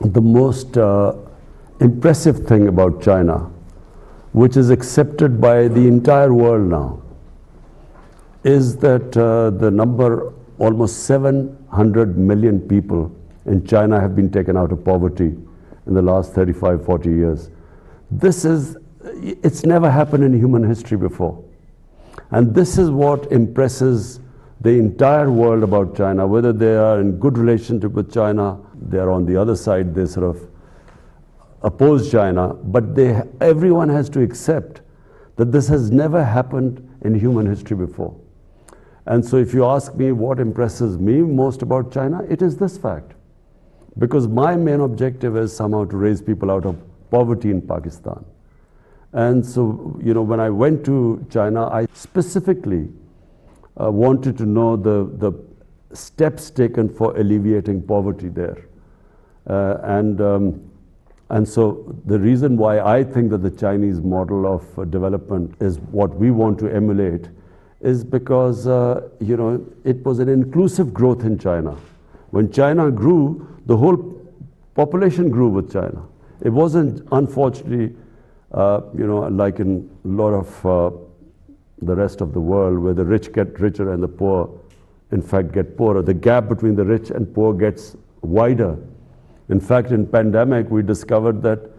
the most impressive thing about China, which is accepted by the entire world now, is that the number, almost 700 million people in China have been taken out of poverty in the last 35, 40 years. It's never happened in human history before. And this is what impresses the entire world about China, whether they are in good relationship with China, they are on the other side, they sort of oppose China, but everyone has to accept that this has never happened in human history before. And so if you ask me what impresses me most about China, it is this fact. Because my main objective is somehow to raise people out of poverty in Pakistan. And so, you know, when I went to China, I specifically wanted to know the steps taken for alleviating poverty there. And so the reason why I think that the Chinese model of development is what we want to emulate is because, you know, it was an inclusive growth in China. When China grew, the whole population grew with China. It wasn't, unfortunately, you know, like in a lot of the rest of the world, where the rich get richer and the poor, in fact, get poorer. The gap between the rich and poor gets wider. In fact, in pandemic, we discovered that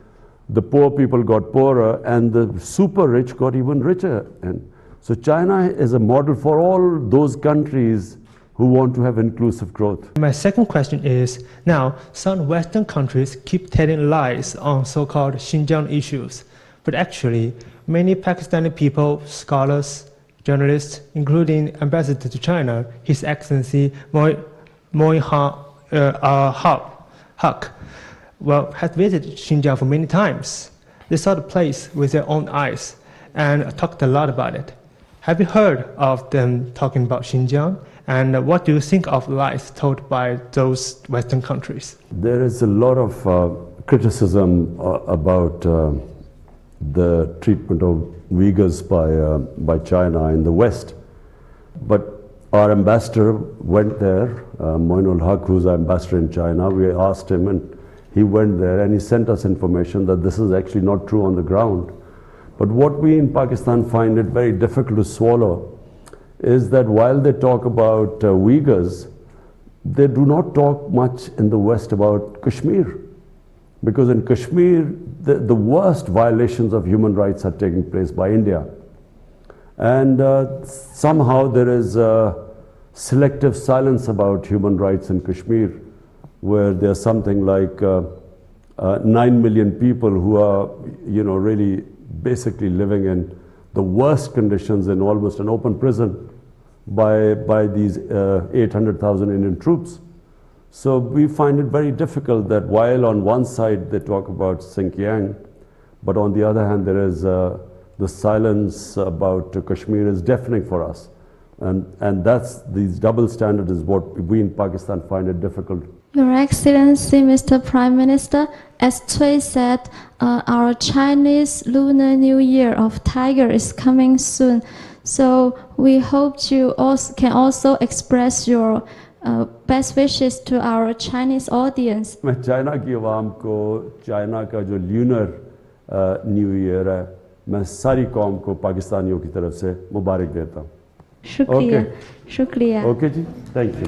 the poor people got poorer and the super rich got even richer. And so China is a model for all those countries who want to have inclusive growth. My second question is, now some Western countries keep telling lies on so-called Xinjiang issues, but actually many Pakistani people, scholars, journalists, including Ambassador to China, His Excellency Moin Haq, well, has visited Xinjiang for many times. They saw the place with their own eyes and talked a lot about it. Have you heard of them talking about Xinjiang? And what do you think of lies told by those Western countries? There is a lot of criticism about the treatment of Uyghurs by China in the West. But our ambassador went there, Moinul Haq, who's our ambassador in China. We asked him and he went there and he sent us information that this is actually not true on the ground. But what we in Pakistan find it very difficult to swallow is that while they talk about Uyghurs, they do not talk much in the West about Kashmir. Because in Kashmir, the worst violations of human rights are taking place by India. And somehow there is selective silence about human rights in Kashmir, where there's something like 9 million people who are, you know, really basically living in the worst conditions in almost an open prison by these 800,000 Indian troops. So we find it very difficult that while on one side they talk about Xinjiang, but on the other hand there is the silence about Kashmir is deafening for us. And these double standards is what we in Pakistan find it difficult. Your Excellency, Mr. Prime Minister, as Tay said, our Chinese Lunar New Year of Tiger is coming soon. So we hope you can also express your best wishes to our Chinese audience. मैं China की आवाम को China का जो lunar new year है, मैं सारी कौम को पाकिस्तानियों की तरफ से मुबारक देता हूँ. शुक्रिया. Okay. शुक्रिया. Okay ji, thank you.